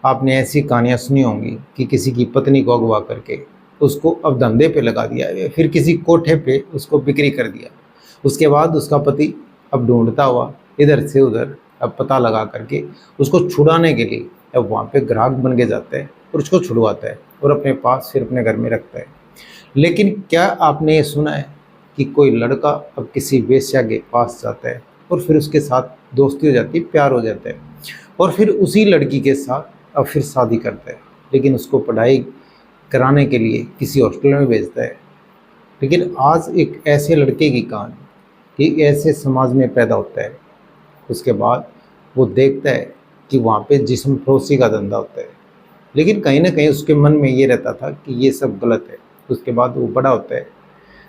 आपने ऐसी कहानियाँ सुनी होंगी कि किसी की पत्नी को अगवा करके उसको अब धंधे पे लगा दिया है, फिर किसी कोठे पे उसको बिक्री कर दिया। उसके बाद उसका पति अब ढूंढता हुआ इधर से उधर अब पता लगा करके उसको छुड़ाने के लिए अब वहाँ पे ग्राहक बन के जाता है और उसको छुड़वाता है और अपने पास फिर अपने घर में रखता है। लेकिन क्या आपने ये सुना है कि कोई लड़का अब किसी वेश्या के पास जाता है और फिर उसके साथ दोस्ती हो जाती है, प्यार हो जाता है और फिर उसी लड़की के साथ अब फिर शादी करता है, लेकिन उसको पढ़ाई कराने के लिए किसी हॉस्टल में भेजता है। लेकिन आज एक ऐसे लड़के की कहानी कि ऐसे समाज में पैदा होता है, उसके बाद वो देखता है कि वहाँ पे जिस्म फरोशी का धंधा होता है, लेकिन कहीं ना कहीं उसके मन में ये रहता था कि ये सब गलत है। उसके बाद वो बड़ा होता है,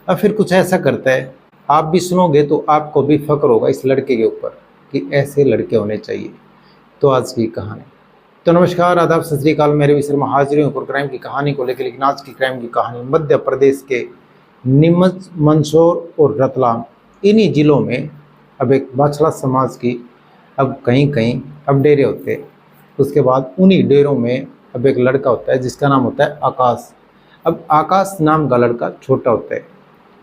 अब फिर कुछ ऐसा करता है, आप भी सुनोगे तो आपको भी फक्र होगा इस लड़के के ऊपर कि ऐसे लड़के होने चाहिए। तो आज की कहानी। तो नमस्कार, आदाब, सत श्री अकाल, मेरे भी शर्मा हाजिर हूँ क्राइम की कहानी को लेकर। लेकिन आज की क्राइम की कहानी मध्य प्रदेश के नीमच, मंदसौर और रतलाम, इन्हीं जिलों में अब एक बाछड़ा समाज की अब कहीं कहीं अब डेरे होते हैं। उसके बाद उन्हीं डेरों में अब एक लड़का होता है जिसका नाम होता है आकाश। अब आकाश नाम का लड़का छोटा होता है।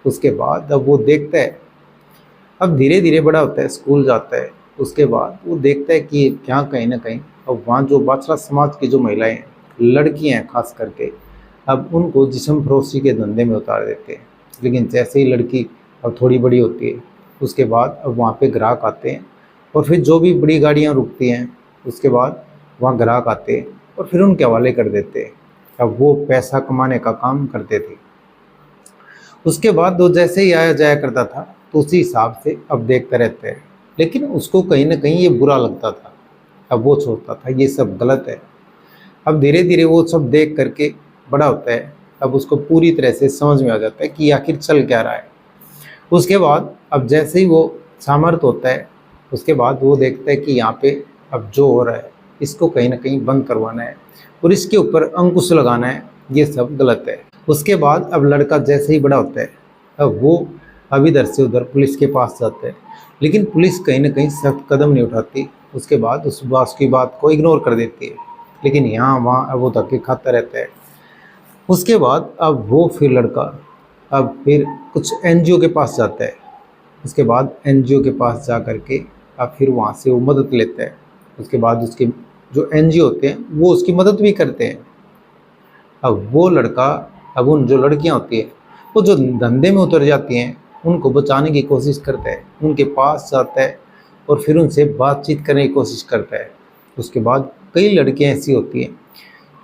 उसके बाद अब वो देखता है, अब धीरे धीरे बड़ा होता है, स्कूल जाता है। उसके बाद वो देखता है कि क्या कहीं ना कहीं अब वहाँ जो बाछड़ा समाज की जो महिलाएं हैं, लड़कियां हैं खास करके, अब उनको जिस्म फरोशी के धंधे में उतार देते हैं। लेकिन जैसे ही लड़की अब थोड़ी बड़ी होती है, उसके बाद अब वहाँ पे ग्राहक आते हैं और फिर जो भी बड़ी गाड़ियाँ रुकती हैं, उसके बाद वहाँ ग्राहक आते हैं और फिर उनके हवाले कर देते हैं। अब वो पैसा कमाने का काम करते थे। उसके बाद वो जैसे ही आया जाया करता था तो उसी हिसाब से अब देखते रहते हैं। लेकिन उसको कहीं ना कहीं ये बुरा लगता था। अब वो सोचता था ये सब गलत है। अब धीरे धीरे वो सब देख करके बड़ा होता है। अब उसको पूरी तरह से समझ में आ जाता है कि आखिर चल क्या रहा है। उसके बाद अब जैसे ही वो सामर्थ्य होता है, उसके बाद वो देखता है कि यहाँ पे अब जो हो रहा है इसको कहीं ना कहीं बंद करवाना है और इसके ऊपर अंकुश लगाना है, ये सब गलत है। उसके बाद अब लड़का जैसे ही बड़ा होता है, अब वो अब इधर से उधर पुलिस के पास जाता है, लेकिन पुलिस कहीं ना कहीं सख्त कदम नहीं उठाती। उसके बाद उस बात की बात को इग्नोर कर देती है, लेकिन यहाँ वहाँ अब वो धक्के खाता रहता है। उसके बाद अब वो फिर लड़का अब फिर कुछ एनजीओ के पास जाता है। उसके बाद एनजीओ के पास जा कर के अब फिर वहाँ से वो मदद लेता है। उसके बाद उसके जो एनजीओ होते हैं वो उसकी मदद भी करते हैं। अब वो लड़का, अब उन जो लड़कियां होती है वो जो धंधे में उतर जाती हैं, उनको बचाने की कोशिश करता है, उनके पास जाता है और फिर उनसे बातचीत करने की कोशिश करता है। उसके बाद कई लड़कियां ऐसी होती हैं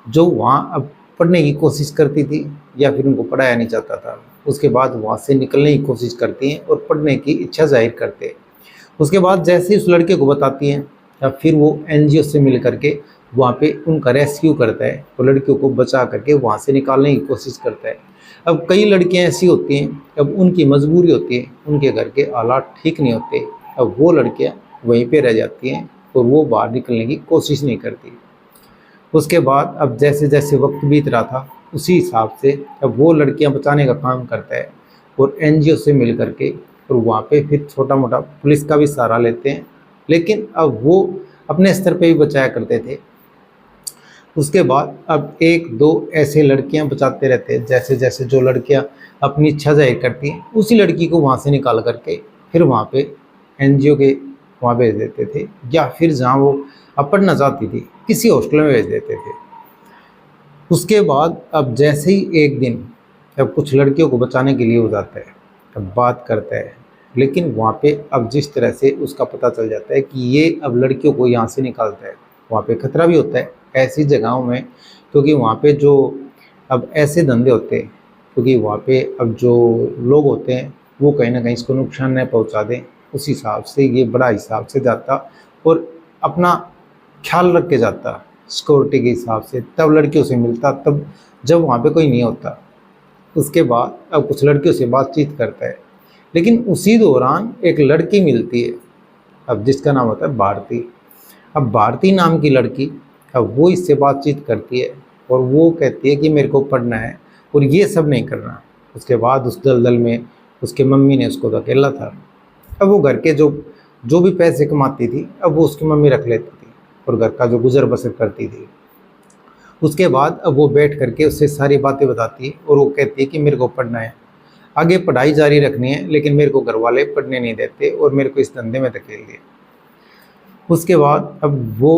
जो वहाँ अब पढ़ने की कोशिश करती थी या फिर उनको पढ़ाया नहीं जाता था। उसके बाद वहाँ से निकलने की कोशिश करती हैं और पढ़ने की इच्छा जाहिर करते हैं। उसके बाद जैसे ही उस लड़के को बताती हैं, या फिर वो एनजीओ से मिल करके वहाँ पे उनका रेस्क्यू करता है और लड़कियों को बचा करके वहाँ से निकालने की कोशिश करता है। अब कई लड़कियाँ ऐसी होती हैं, अब उनकी मजबूरी होती है, उनके घर के हालात ठीक नहीं होते, अब वो लड़कियाँ वहीं पे रह जाती हैं और वो बाहर निकलने की कोशिश नहीं करती। उसके बाद अब जैसे जैसे वक्त बीत रहा था, उसी हिसाब से अब वो लड़कियां बचाने का काम करता है और एनजीओ से मिल करके और वहाँ पे फिर छोटा मोटा पुलिस का भी सहारा लेते हैं। लेकिन अब वो अपने स्तर पे भी बचाया करते थे। उसके बाद अब एक दो ऐसे लड़कियां बचाते रहते हैं। जैसे जैसे जो लड़कियां अपनी इच्छा जाहिर करती हैं, उसी लड़की को वहाँ से निकाल करके फिर वहाँ पे एनजीओ के वहाँ भेज देते थे, या फिर जहाँ वो अब पढ़ना चाहती थी किसी हॉस्टल में भेज देते थे। उसके बाद अब जैसे ही एक दिन अब कुछ लड़कियों को बचाने के लिए हो जाता है, अब बात करता है, लेकिन वहाँ पे अब जिस तरह से उसका पता चल जाता है कि ये अब लड़कियों को यहाँ से निकालता है, वहाँ पे खतरा भी होता है ऐसी जगहों में, क्योंकि वहाँ पे जो अब ऐसे धंधे होते हैं, क्योंकि वहाँ पे अब जो लोग होते हैं वो कहीं ना कहीं इसको नुकसान न पहुँचा दें, उस हिसाब से ये बड़ा हिसाब से जाता और अपना ख्याल रख के जाता सिक्योरिटी के हिसाब से, तब लड़कियों से मिलता, तब जब वहाँ पे कोई नहीं होता। उसके बाद अब कुछ लड़कियों से बातचीत करता है, लेकिन उसी दौरान एक लड़की मिलती है, अब जिसका नाम होता है भारती। अब भारती नाम की लड़की, अब वो इससे बातचीत करती है और वो कहती है कि मेरे को पढ़ना है और ये सब नहीं करना। उसके बाद उस दलदल में उसके मम्मी ने उसको धकेला था। अब वो घर के जो जो भी पैसे कमाती थी, अब वो उसकी मम्मी रख लेती थी और घर का जो गुजर बसर करती थी। उसके बाद अब वो बैठ करके उससे सारी बातें बताती है और वो कहती है कि मेरे को पढ़ना है, आगे पढ़ाई जारी रखनी है, लेकिन मेरे को घर वाले पढ़ने नहीं देते और मेरे को इस धंधे में धकेल दिया। उसके बाद अब वो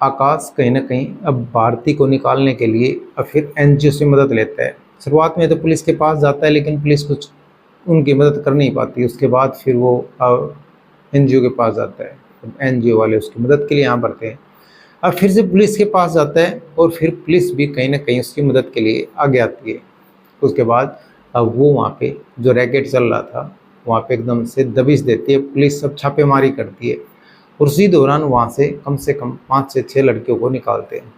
आकाश कहीं ना कहीं अब भारती को निकालने के लिए अब फिर एनजीओ से मदद लेता है। शुरुआत में तो पुलिस के पास जाता है, लेकिन पुलिस कुछ उनकी मदद कर नहीं पाती। उसके बाद फिर वो एनजीओ के पास जाता है, एनजीओ वाले उसकी मदद के लिए यहाँ बढ़ते हैं। अब फिर से पुलिस के पास जाता है और फिर पुलिस भी कहीं ना कहीं उसकी मदद के लिए आगे आती है। उसके बाद अब वो वहाँ पे जो रैकेट चल रहा था वहाँ पे एकदम से दबिश देती है, पुलिस सब छापेमारी करती है और उसी दौरान वहाँ से कम 5 से 6 लड़कियों को निकालते हैं।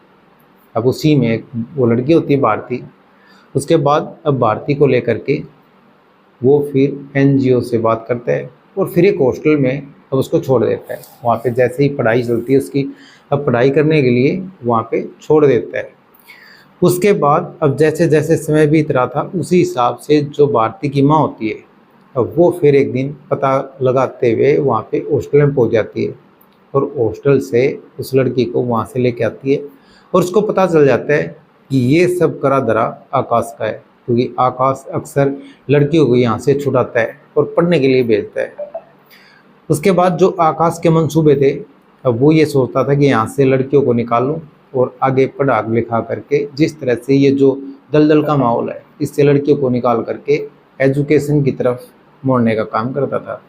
अब उसी में एक वो लड़की होती है भारती। उसके बाद अब भारती को लेकर के वो फिर एनजीओ से बात करता है और फिर एक हॉस्टल में अब उसको छोड़ देता है। वहाँ पे जैसे ही पढ़ाई चलती है उसकी, अब पढ़ाई करने के लिए वहाँ पे छोड़ देता है। उसके बाद अब जैसे जैसे समय बीत रहा था उसी हिसाब से जो भारती की माँ होती है अब वो फिर एक दिन पता लगाते हुए वहाँ पे हॉस्टल में पहुँच जाती है और हॉस्टल से उस लड़की को वहाँ से लेके आती है और उसको पता चल जाता है कि ये सब करा धरा आकाश का है, क्योंकि आकाश अक्सर लड़कियों को यहाँ से छुड़ाता है और पढ़ने के लिए भेजता है। उसके बाद जो आकाश के मंसूबे थे अब वो ये सोचता था कि यहाँ से लड़कियों को निकालूं और आगे पढ़ा लिखा करके जिस तरह से ये जो दलदल का माहौल है इससे लड़कियों को निकाल करके एजुकेशन की तरफ मोड़ने का काम करता था।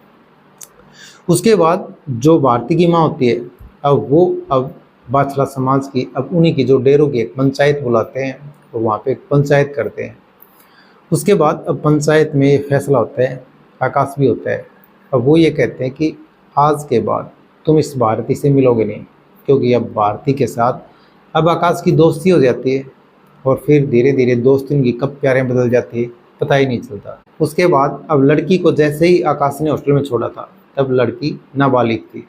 उसके बाद जो भारती की माँ होती है अब वो अब बाछला समाज की अब उन्हीं की जो डेरों की एक पंचायत बुलाते हैं और वहाँ पे एक पंचायत करते हैं। उसके बाद अब पंचायत में ये फैसला होता है, आकाश भी होता है। अब वो ये कहते हैं कि आज के बाद तुम इस भारती से मिलोगे नहीं, क्योंकि अब भारती के साथ अब आकाश की दोस्ती हो जाती है और फिर धीरे धीरे दोस्ती उनकी कब प्यारे बदल जाती है पता ही नहीं चलता। उसके बाद अब लड़की को जैसे ही आकाश ने हॉस्टल में छोड़ा था तब लड़की नाबालिग थी।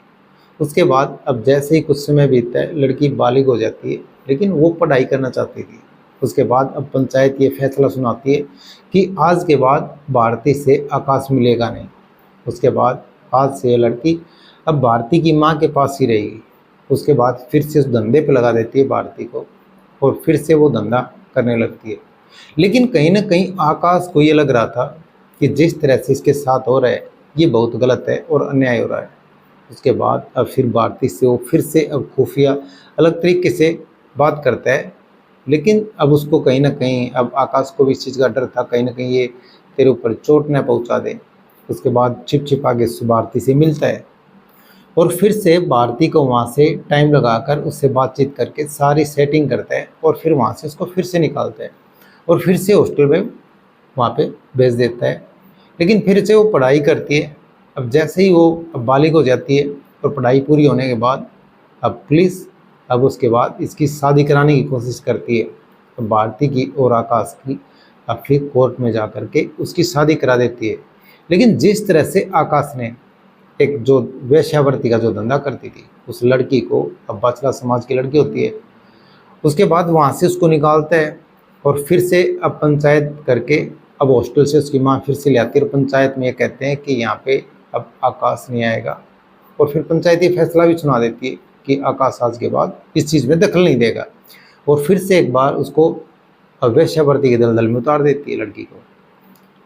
उसके बाद अब जैसे ही कुछ समय बीतता है लड़की बालिग हो जाती है, लेकिन वो पढ़ाई करना चाहती थी। उसके बाद अब पंचायत ये फैसला सुनाती है कि आज के बाद भारती से आकाश मिलेगा नहीं। उसके बाद आज से ये लड़की अब भारती की माँ के पास ही रहेगी। उसके बाद फिर से उस धंधे पे लगा देती है भारती को और फिर से वो धंधा करने लगती है। लेकिन कहीं ना कहीं आकाश को ये लग रहा था कि जिस तरह से इसके साथ हो रहा है ये बहुत गलत है और अन्याय हो रहा है। उसके बाद अब फिर भारती से वो फिर से अब खुफिया अलग तरीके से बात करता है, लेकिन अब उसको कहीं ना कहीं अब आकाश को भी इस चीज़ का डर था कहीं ना कहीं ये तेरे ऊपर चोट न पहुंचा दे। उसके बाद छिप छिप आगे भारती से मिलता है और फिर से भारती को वहाँ से टाइम लगाकर उससे बातचीत करके सारी सेटिंग करता है और फिर वहाँ से उसको फिर से निकालता है और फिर से हॉस्टल में वहाँ पे भेज देता है। लेकिन फिर से वो पढ़ाई करती है। अब जैसे ही वो अब बालिग हो जाती है और पढ़ाई पूरी होने के बाद अब पुलिस अब उसके बाद इसकी शादी कराने की कोशिश करती है। अब भारती की और आकाश की अब फिर कोर्ट में जा कर के उसकी शादी करा देती है। लेकिन जिस तरह से आकाश ने एक जो वेश्यावृत्ति का जो धंधा करती थी उस लड़की को, अब बाछला समाज की लड़की होती है, उसके बाद वहाँ से उसको निकालता है और फिर से अब पंचायत करके अब हॉस्टल से उसकी माँ फिर से ले आती है और पंचायत में ये कहते हैं कि यहाँ पे अब आकाश नहीं आएगा। और फिर पंचायत ये फैसला भी सुना देती है कि आकाश आज के बाद इस चीज़ में दखल नहीं देगा और फिर से एक बार उसको वेश्यावृत्ति के दलदल में उतार देती है लड़की को।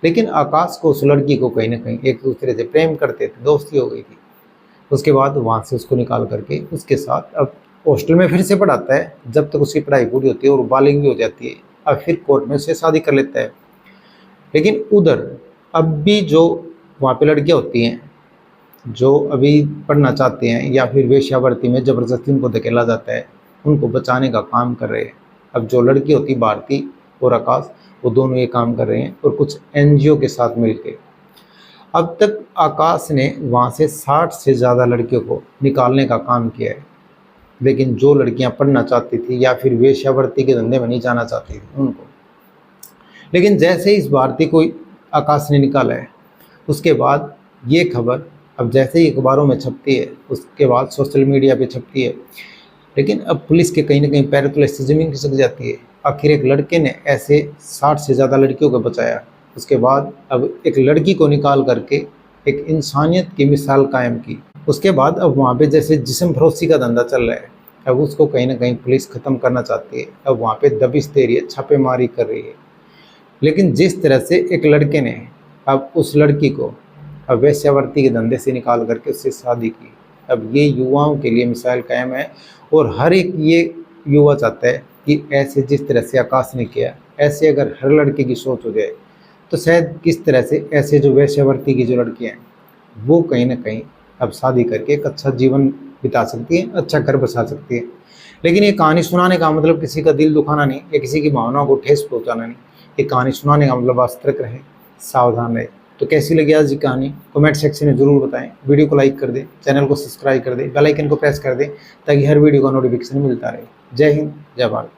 लेकिन आकाश को उस लड़की को कहीं ना कहीं एक दूसरे से प्रेम करते थे, दोस्ती हो गई थी। उसके बाद वहाँ से उसको निकाल करके उसके साथ अब हॉस्टल में फिर से पढ़ाता है जब तक उसकी पढ़ाई पूरी होती है और बालिग भी हो जाती है। अब फिर कोर्ट में उससे शादी कर लेता है। लेकिन उधर अब भी जो वहाँ पे लड़कियाँ होती हैं जो अभी पढ़ना चाहते हैं या फिर वेश्यावृत्ति में ज़बरदस्ती उनको धकेला जाता है, उनको बचाने का काम कर रहे हैं। अब जो लड़की होती भारती और आकाश वो दोनों ये काम कर रहे हैं और कुछ एनजीओ के साथ मिलकर। अब तक आकाश ने वहाँ से 60 से ज़्यादा लड़कियों को निकालने का काम किया है, लेकिन जो लड़कियाँ पढ़ना चाहती थी या फिर वेश्यावृत्ति के धंधे में नहीं जाना चाहती थी उनको। लेकिन जैसे ही इस भारती को आकाश ने निकाला है उसके बाद ये खबर अब जैसे ही अखबारों में छपती है उसके बाद सोशल मीडिया पे छपती है। लेकिन अब पुलिस के कहीं ना कहीं पैर तले से ज़मीन खिसक जाती है। आखिर एक लड़के ने ऐसे 60 से ज़्यादा लड़कियों को बचाया। उसके बाद अब एक लड़की को निकाल करके एक इंसानियत की मिसाल कायम की। उसके बाद अब वहाँ पे जैसे जिस्म फरोशी का धंधा चल रहा है, अब उसको कहीं ना कहीं पुलिस ख़त्म करना चाहती है। अब वहाँ पे दबिश दे रही है, छापेमारी कर रही है। लेकिन जिस तरह से एक लड़के ने अब उस लड़की को अब वेश्यावृत्ति के धंधे से निकाल करके उससे शादी की, अब ये युवाओं के लिए मिसाइल कायम है। और हर एक ये युवा चाहता है कि ऐसे जिस तरह से आकाश ने किया, ऐसे अगर हर लड़के की सोच हो जाए तो शायद किस तरह से ऐसे जो वेश्यावृत्ति की जो लड़कियाँ हैं वो कहीं ना कहीं अब शादी करके एक अच्छा जीवन बिता सकती हैं, अच्छा घर बसा सकती है। लेकिन ये कहानी सुनाने का मतलब किसी का दिल दुखाना नहीं या किसी की भावनाओं को ठेस पहुंचाना नहीं। ये कहानी सुनाने का मतलब आप सतर्क रहें, सावधान रहें। तो कैसी लगी आज की कहानी कमेंट सेक्शन में ज़रूर बताएं। वीडियो को लाइक कर दें, चैनल को सब्सक्राइब कर दें, बेल आइकन को प्रेस कर दें ताकि हर वीडियो का नोटिफिकेशन मिलता रहे। जय हिंद, जय भारत।